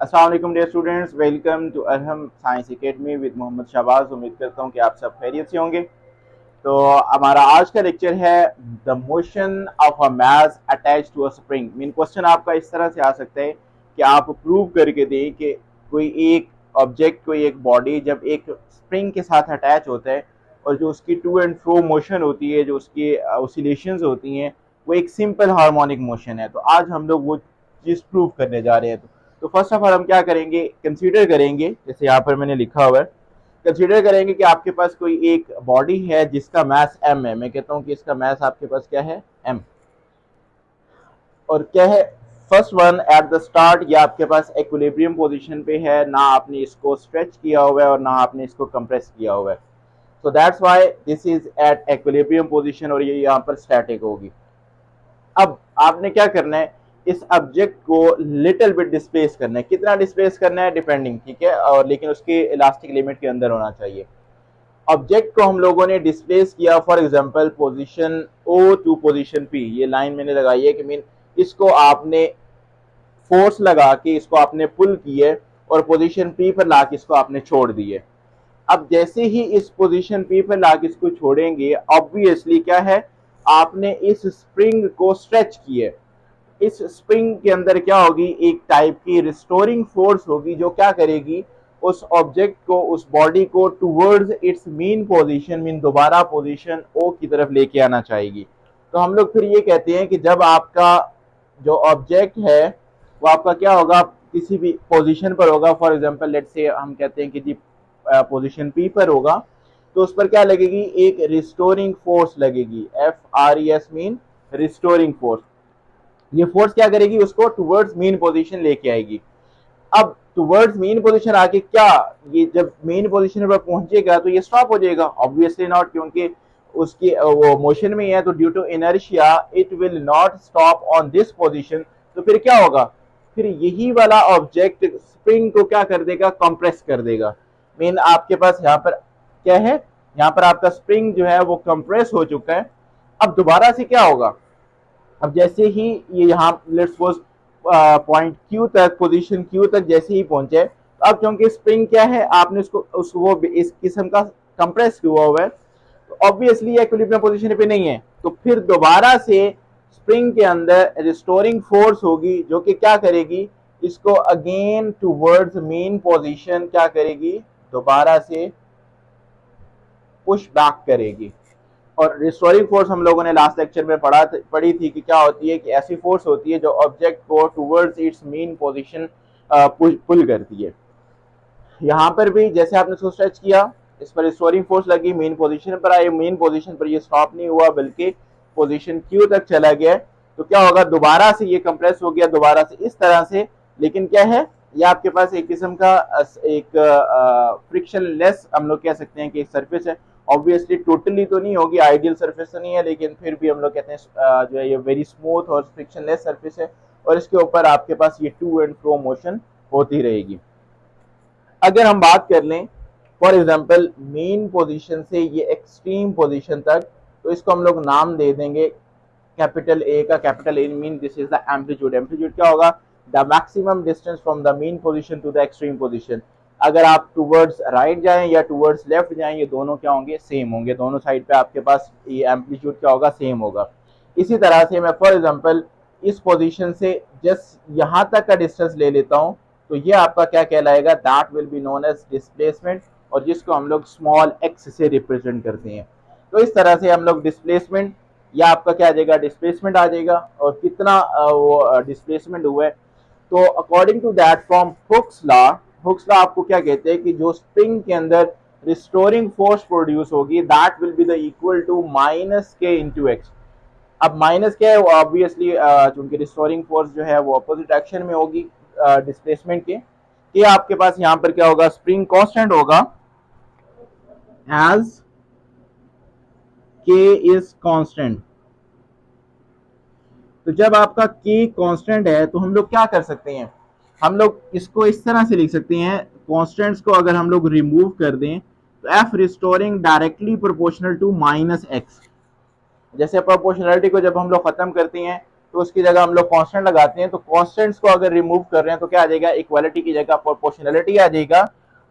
अस्सलाम वालेकुम dear students, welcome to Arham science academy with Mohammad Shahbaz. उम्मीद करता हूँ कि आप सब खैरियत से होंगे। तो हमारा आज का लेक्चर है the motion of a mass attach to a spring. Mean question आपका इस तरह से आ सकता है कि आप प्रूव करके दें कि कोई एक ऑब्जेक्ट, कोई एक बॉडी जब एक स्प्रिंग के साथ अटैच होता है और जो उसकी टू एंड फ्रो मोशन होती है, जो उसकी ऑसिलेशंस होती हैं, वो एक सिंपल हार्मोनिक मोशन है। तो आज हम लोग वो चीज़ प्रूव करने जा रहे हैं। तो फर्स्ट ऑफ ऑल हम क्या करेंगे, कंसीडर करेंगे, जैसे यहाँ पर मैंने लिखा हुआ है, कंसीडर करेंगे कि आपके पास कोई एक बॉडी है जिसका मास m है। मैं कहता हूँ कि इसका मास आपके पास क्या है, m। और क्या है, first one at the start, ये आपके पास इक्विलिब्रियम पोजीशन पे है, ना आपने इसको स्ट्रेच किया हुआ है और ना आपने इसको कंप्रेस किया हुआ है। सो that's why this is at equilibrium position और ये यहाँ पर स्टैटिक होगी। अब आपने क्या करना है, इस ऑब्जेक्ट को लिटिल बिट डिस्प्लेस करना है। कितना डिस्प्लेस करना है डिपेंडिंग, ठीक है, और लेकिन उसके इलास्टिक लिमिट के अंदर होना चाहिए। ऑब्जेक्ट को हम लोगों ने डिस्प्लेस किया, for example position O to position P. ये लाइन मैंने लगाई है कि मीन इसको आपने फोर्स लगा के इसको आपने पुल किए और पोजीशन पी पर ला के इसको आपने छोड़ दिए। अब जैसे ही इस पोजीशन पी पर ला के इसको छोड़ेंगे, ऑब्वियसली क्या है, आपने इस स्प्रिंग को स्ट्रेच किए। इस स्प्रिंग के अंदर क्या होगी, एक टाइप की रिस्टोरिंग फोर्स होगी जो क्या करेगी, उस ऑब्जेक्ट को, उस बॉडी को towards its mean position, mean दोबारा पोजीशन ओ की तरफ लेके आना चाहेगी। तो हम लोग फिर ये कहते हैं कि जब आपका जो ऑब्जेक्ट है वो आपका क्या होगा, किसी भी पोजीशन पर होगा, फॉर एग्जांपल लेट्स से हम कहते हैं कि जी पोजीशन पी पर होगा, तो उस पर क्या लगेगी, एक रिस्टोरिंग फोर्स लगेगी। FRES mean restoring force. ये फोर्स क्या करेगी, उसको टुवर्ड्स मीन पोजीशन लेके आएगी। अब टुवर्ड्स मेन पोजीशन आके क्या, ये जब मेन पोजीशन पर पहुंचेगा तो ये स्टॉप हो जाएगा? ऑब्वियसली नॉट, क्योंकि उसकी वो मोशन में है, तो due to inertia it will not stop on this position. तो फिर क्या होगा, फिर यही वाला ऑब्जेक्ट स्प्रिंग को क्या कर देगा, कंप्रेस कर देगा। मीन आपके पास यहाँ पर क्या है, यहाँ पर आपका स्प्रिंग जो है वो कंप्रेस हो चुका है। अब दोबारा से क्या होगा, अब जैसे ही ये यहाँ लेट्स सपोज पॉइंट क्यू तक, पोजीशन क्यू तक जैसे ही पहुंचे, तो अब क्योंकि स्प्रिंग क्या है, आपने उसको वो इस किस्म का कंप्रेस हुआ हुआ है, तो ऑब्वियसली इक्विलिब्रियम पोजीशन पे नहीं है। तो फिर दोबारा से स्प्रिंग के अंदर रिस्टोरिंग फोर्स होगी जो कि क्या करेगी, इसको अगेन टूवर्ड्स मेन पोजीशन क्या करेगी, दोबारा से पुश बैक करेगी। और रिस्टोरिंग फोर्स हम लोगों ने लास्ट लेक्चर में पढ़ी थी कि क्या होती है, कि ऐसी फोर्स होती है जो ऑब्जेक्ट को टुवर्ड्स इट्स मेन पोजीशन पुल करती है। यहाँ पर भी जैसे आपने इसको स्ट्रेच किया, इस पर रिस्टोरिंग फोर्स लगी, मेन पोजीशन पर आई, मेन पोजीशन पर ये स्टॉप नहीं हुआ बल्कि पोजीशन क्यू तक चला गया। तो क्या होगा, दोबारा से ये कंप्रेस हो गया, दोबारा से इस तरह से। लेकिन क्या है, ये आपके पास एक किस्म का एक फ्रिक्शन लेस हम लोग कह सकते हैं कि एक सरफेस है। ऑब्वियसली टोटली तो नहीं होगी, आइडियल सरफेस तो नहीं है, लेकिन फिर भी हम लोग कहते हैं जो है ये वेरी स्मूथ और फ्रिक्शन लेस सरफेस है, और इसके ऊपर आपके पास ये टू एंड फ्रो मोशन होती रहेगी। अगर हम बात कर लें फॉर एग्जांपल मेन पोजीशन से ये एक्सट्रीम पोजीशन तक, तो इसको हम लोग नाम दे देंगे कैपिटल ए का। Capital A mean this is the amplitude. Amplitude क्या होगा, the maximum distance from the mean position to the extreme position. अगर आप टूवर्ड्स राइट जाएं या टूवर्ड्स लेफ्ट जाएं, ये दोनों क्या होंगे, सेम होंगे। दोनों साइड पे आपके पास ये एम्पलीट्यूड क्या होगा, सेम होगा। इसी तरह से मैं फॉर एग्जांपल इस पोजीशन से जस्ट यहां तक का डिस्टेंस ले लेता हूं, तो ये आपका क्या कहलाएगा, that will be known as displacement, और जिसको हम लोग स्मॉल एक्स से रिप्रेजेंट करते हैं। तो इस तरह से हम लोग डिस्प्लेसमेंट, या आपका क्या आ जाएगा, डिस्प्लेसमेंट आ जाएगा, और कितना वो डिस्प्लेसमेंट हुआ है। तो according to that from Hooke's law, Hooke's law आपको क्या कहते हैं कि जो स्प्रिंग के अंदर रिस्टोरिंग फोर्स प्रोड्यूस होगी, that will be the equal to minus K into X. अब माइनस क्या है, वो ऑब्वियसली चूंकि रिस्टोरिंग फोर्स जो है वो अपोजिट डायरेक्शन में होगी डिस्प्लेसमेंट के। कि आपके पास यहाँ पर क्या होगा, स्प्रिंग कांस्टेंट होगा एज के इज कांस्टेंट। तो जब आपका के कांस्टेंट है तो हम लोग क्या कर सकते हैं, हम लोग इसको इस तरह से लिख सकते हैं, कांस्टेंट्स को अगर हम लोग रिमूव कर दें तो F restoring directly proportional to minus X. जैसे प्रोपोर्शनलिटी को जब हम लोग खत्म करते हैं तो उसकी जगह हम लोग कांस्टेंट लगाते हैं। तो कांस्टेंट्स को अगर रिमूव कर रहे हैं तो क्या आ जाएगा, इक्वालिटी की जगह प्रोपोर्शनलिटी आ जाएगा।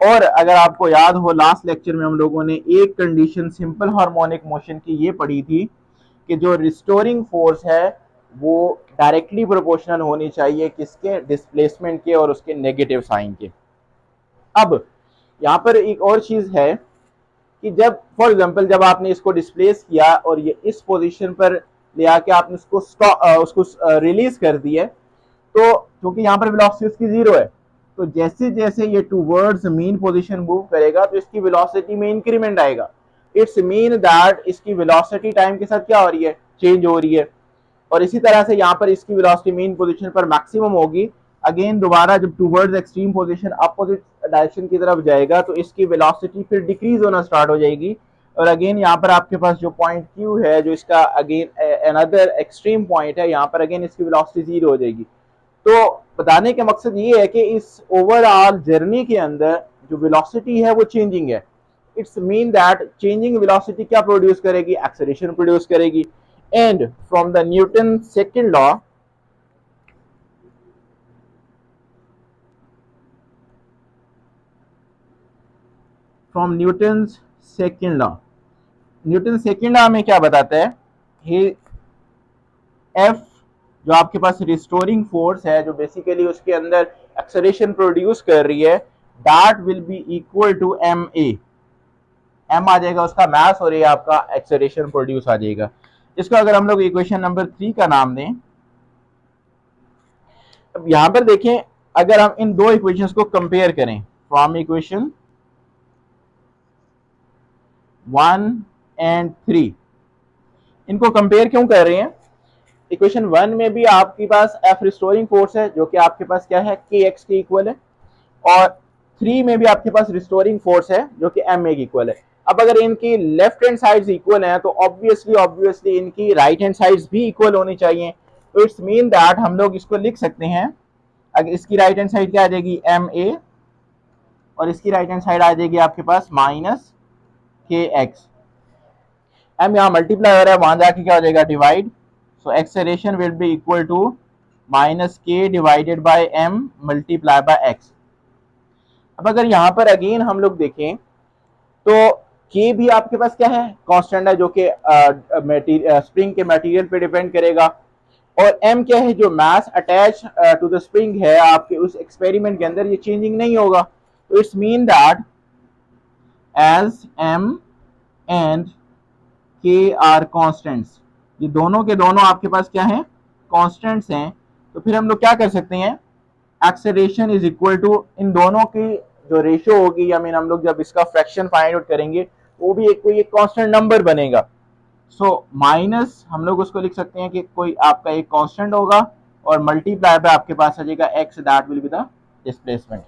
और अगर आपको याद हो लास्ट लेक्चर में हम लोगों ने एक कंडीशन सिंपल हार्मोनिक मोशन की ये पढ़ी थी कि जो रिस्टोरिंग फोर्स है वो डायरेक्टली प्रोपोर्शनल होनी चाहिए किसके, डिस्प्लेसमेंट के और उसके नेगेटिव साइन के। अब यहाँ पर एक और चीज है कि जब फॉर एग्जांपल जब आपने इसको डिस्प्लेस किया और ये इस पोजीशन पर ले आके आपने उसको रिलीज कर दिया, तो क्योंकि यहाँ पर वेलोसिटी उसकी जीरो है, तो जैसे जैसे ये टूवर्ड्स मीन पोजीशन मूव करेगा तो इसकी वेलोसिटी में इंक्रीमेंट आएगा। इट्स मीन दैट इसकी वेलोसिटी टाइम के साथ क्या हो रही है, चेंज हो रही है। और इसी तरह से यहाँ पर इसकी वेलोसिटी मीन पोजीशन पर मैक्सिमम होगी। अगेन दोबारा जब towards extreme position opposite direction की तरफ जाएगा तो इसकी वेलोसिटी फिर डिक्रीज होना स्टार्ट हो जाएगी। और अगेन यहाँ पर आपके पास जो पॉइंट क्यू है, जो इसका अगेन अनदर एक्सट्रीम पॉइंट है, यहाँ पर अगेन इसकी वेलोसिटी जीरो हो जाएगी। तो बताने का मकसद ये है कि इस ओवरऑल जर्नी के अंदर जो वेलोसिटी है वो चेंजिंग है। It's mean that changing velocity क्या प्रोड्यूस करेगी, एक्सेलरेशन प्रोड्यूस करेगी। And from the Newton second law, from Newton second law, Newton second law में क्या बताता है, ही एफ जो आपके पास रिस्टोरिंग फोर्स है जो बेसिकली उसके अंदर एक्सेलरेशन प्रोड्यूस कर रही है, that will be equal to m a. M आ जाएगा उसका मास और ये आपका एक्सेलरेशन प्रोड्यूस आ जाएगा। इसको अगर हम लोग इक्वेशन नंबर 3 का नाम दें, अब यहां पर देखें अगर हम इन दो इक्वेशंस को कंपेयर करें, फ्रॉम इक्वेशन 1 एंड 3, इनको कंपेयर क्यों कर रहे हैं, इक्वेशन 1 में भी आपके पास एफ रिस्टोरिंग फोर्स है जो कि आपके पास क्या है, के एक्स के इक्वल है, और 3 में भी आपके पास रिस्टोरिंग फोर्स है जो कि एम ए के इक्वल है। अब अगर इनकी लेफ्ट हैंड साइड्स इक्वल हैं तो ऑब्वियसली इनकी राइट हैंड साइड्स भी इक्वल होनी चाहिए। तो इट्स मीन दैट हम लोग इसको लिख सकते हैं, अगर इसकी राइट हैंड साइड क्या आ जाएगी, एम ए, और इसकी राइट हैंड साइड आ जाएगी आपके पास माइनस के एक्स। एम यहाँ मल्टीप्लाई हो रहा है, वहां जाके क्या हो जाएगा, divide. So acceleration will be equal to minus k divided by m multiply by x. अब अगर यहाँ पर अगेन हम लोग देखें तो के भी आपके पास क्या है, कांस्टेंट है जो कि स्प्रिंग के मटेरियल पे डिपेंड करेगा, और एम क्या है, जो mass attach to the spring है आपके उस एक्सपेरिमेंट के अंदर, ये चेंजिंग नहीं होगा। तो it's mean that as M and K are constants, ये दोनों के दोनों आपके पास क्या हैं, कांस्टेंट्स हैं। तो फिर हम लोग क्या कर सकते हैं, एक्सेलरेशन इज इक्वल टू इन दोनों की जो रेशियो होगी, या मीन हम लोग जब इसका फ्रैक्शन फाइंड आउट करेंगे वो भी एक कोई एक कांस्टेंट नंबर बनेगा। सो माइनस हम लोग उसको लिख सकते हैं कि कोई आपका एक कांस्टेंट होगा और मल्टीप्लाई बाय आपके पास आ जाएगा x, that will be the displacement.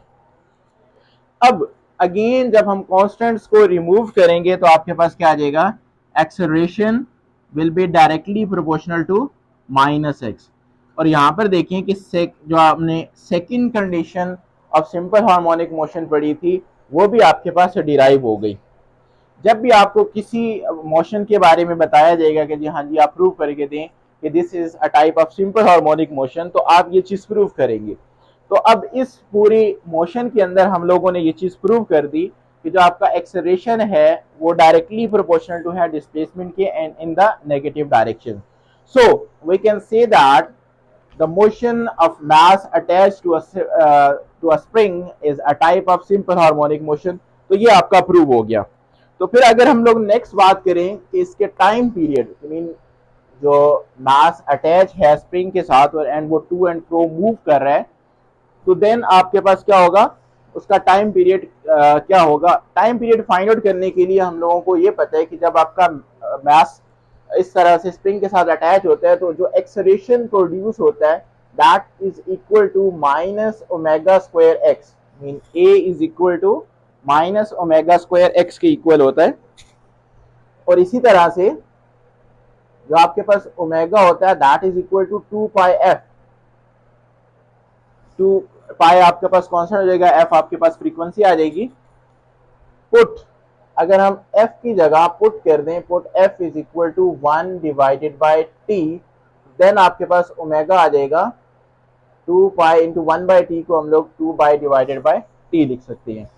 अब अगेन जब हम कांस्टेंट्स को रिमूव करेंगे तो आपके पास क्या आ जाएगा, acceleration will be directly proportional to minus X. और यहाँ पर देखें कि जो आपने second condition of simple harmonic motion पढ़ी थी वो भी आपके पास डिराइव हो गई। जब भी आपको किसी मोशन के बारे में बताया जाएगा कि जी हाँ जी आप प्रूव करके दें कि this is a type of simple harmonic motion, तो आप ये चीज प्रूव करेंगे। तो अब इस पूरी मोशन के अंदर हम लोगों ने ये चीज प्रूव कर दी कि जो आपका एक्सेलरेशन है वो डायरेक्टली प्रोपोर्शनल टू है डिस्प्लेसमेंट के and in the negative direction. So we can say that the motion of mass attached to a spring is a type of simple harmonic motion। तो ये आपका प्रूव हो गया। तो फिर अगर हम लोग नेक्स्ट बात करें कि इसके टाइम पीरियड, मीन जो मास अटैच है स्प्रिंग के साथ और एंड वो टू एंड फ्रो मूव कर रहा है, तो देन आपके पास क्या होगा, उसका टाइम पीरियड क्या होगा। टाइम पीरियड फाइंड आउट करने के लिए हम लोगों को ये पता है कि जब आपका मास इस तरह से स्प्रिंग के साथ अटैच होता है तो जो एक्सेलरेशन प्रोड्यूस होता है that is equal to minus omega square X, mean A is equal to minus omega square X के इक्वल होता है। और इसी तरह से जो आपके पास ओमेगा होता है that is equal to 2 pi F. 2 pi आपके पास कौन सा हो जाएगा, एफ आपके पास फ्रीक्वेंसी आ जाएगी। पुट अगर हम f की जगह पुट कर दें, put f is equal to 1 divided by t, then आपके पास ओमेगा आ जाएगा 2 पाई इंटू 1/t को हम लोग 2 बाई डिवाइडेड बाय t लिख सकते हैं।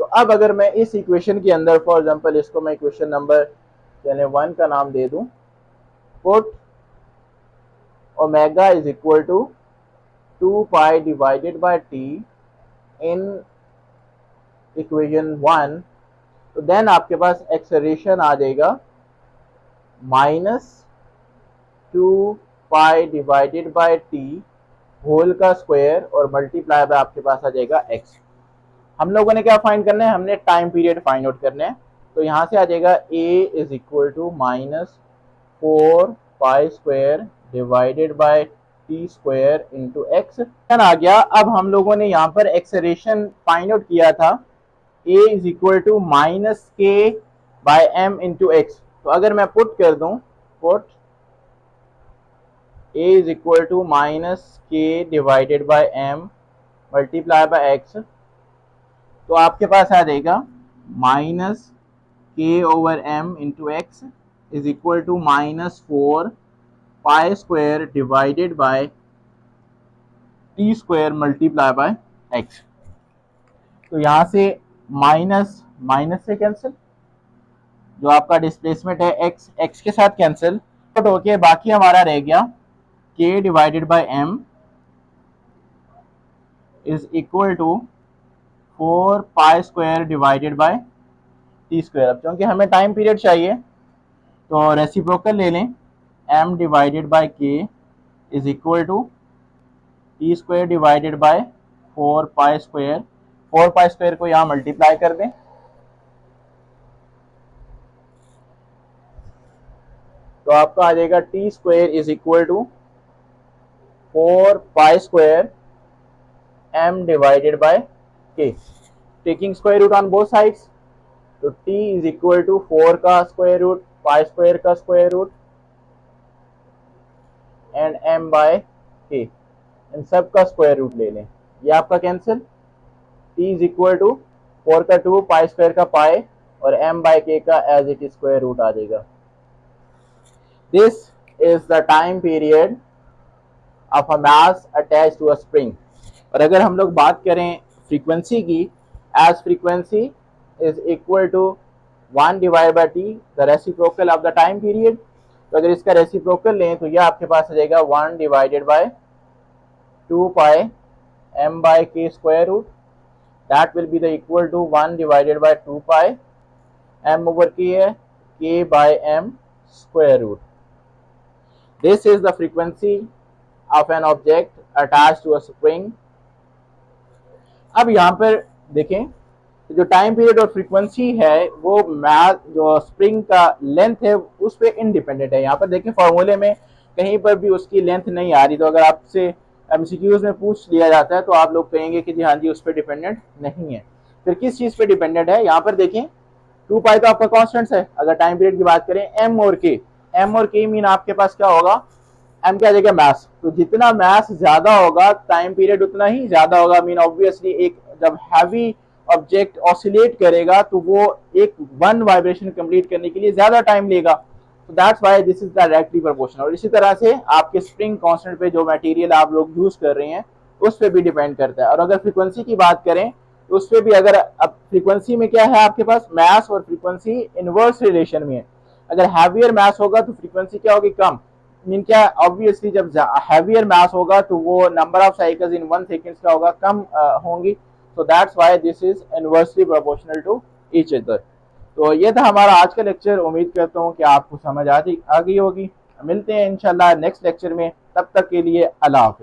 तो अब अगर मैं इस इक्वेशन के अंदर फॉर एग्जांपल इसको मैं इक्वेशन नंबर यानी 1 का नाम दे दूं, put omega is equal to 2 pi divided by t in equation 1, तो देन आपके पास एक्सेलरेशन आ जाएगा -2 pi divided by t whole का स्क्वायर और मल्टीप्लाई बाय आपके पास आ जाएगा x। हम लोगों ने क्या फाइंड करना है, हमने टाइम पीरियड फाइंड आउट करना है। तो यहाँ से आ जाएगा a is equal to -4 pi square divided by t square into x आ गया। अब हम लोगों ने यहाँ पर एक्सेलरेशन फाइंड आउट किया था a is equal to -k by m into X. तो अगर मैं पुट कर दूं, put a is equal to -k divided by m multiply by x, तो आपके पास आ जाएगा -k/m into X is equal to -4 pi square divided by t square multiply by x। तो यहाँ से माइनस माइनस से कैंसिल, जो आपका डिस्प्लेसमेंट है x के साथ कैंसिल, तो ओके बाकी हमारा रह गया k divided by m is equal to 4 pi square divided by T square. अब क्योंकि हमें टाइम पीरियड चाहिए तो रेसिप्रोकल ले लें, m divided by k is equal to T square divided by 4 pi square. 4 pi square को यहाँ multiply कर दें, तो आपका आ जाएगा T square is equal to 4 pi square m divided by k, taking square root on both sides. तो t is equal to 4 का स्क्वायर रूट, पाई स्क्वायर का square root and m by k, इन सब का square root ले लें, ये आपका cancel. t is equal to 4 का 2, पाई स्क्वायर का पाई और m बाय k का as it is square root आ जाएगा। This is the time period of a mass attached to a spring. और अगर हम लोग बात करें फ्रीक्वेंसी की, as frequency is equal to 1 divide by t the reciprocal of the time period. तो अगर इसका रेसिप्रोकल लें तो यह आपके पास आ जाएगा 1 divided by 2 pi m by k square root, that will be the equal to 1 divided by 2 pi m over k है, k by m square root. This is the frequency of an object attached to a spring. अब यहाँ पर देखें जो time period और frequency है वो math जो स्प्रिंग का लेंथ है उस पर इंडिपेंडेंट है। यहाँ पर देखें फॉर्मूले में कहीं पर भी उसकी लेंथ नहीं आ रही, तो अगर आपसे एमसीक्यूज में पूछ लिया जाता है तो आप लोग कहेंगे कि जी हाँ जी उस पर डिपेंडेंट नहीं है। फिर किस चीज़ पे डिपेंडेंट है, यहाँ पर देखें 2 पाई तो आपका कॉन्स्टेंट है। अगर टाइम पीरियड की बात करें m और k मीन आपके पास क्या होगा, m क्या जगह मैस, तो जितना मैस ज्यादा होगा टाइम पीरियड उतना ही ज्यादा होगा। मीन ऑब्वियसली एक जब हैवी ऑब्जेक्ट ऑसिलेट करेगा तो वो एक वन वाइब्रेशन कंप्लीट करने के लिए ज्यादा टाइम लेगा, तो that's why this is directly proportional. और इसी तरह से आपके स्प्रिंग कांस्टेंट पे जो मटेरियल आप लोग यूज कर रहे हैं उस पर भी डिपेंड करता है। और अगर फ्रीक्वेंसी की बात करें तो उस पर भी, अगर अब फ्रीक्वेंसी में क्या है आपके पास मैस और फ्रीक्वेंसी इनवर्स रिलेशन में है। अगर हैवियर मैस होगा तो फ्रीक्वेंसी क्या होगी, कम। मीन क्या, ऑब्वियसली जब हैवियर मास होगा तो वो number of cycles in 1 second का होगा, कम होंगी। So that's why this is inversely proportional to each other. तो ये था हमारा आज का लेक्चर। उम्मीद करता हूँ कि आपको समझ आ गई होगी। मिलते हैं इंशाल्लाह नेक्स्ट लेक्चर में, तब तक के लिए अल्लाह हाफिज।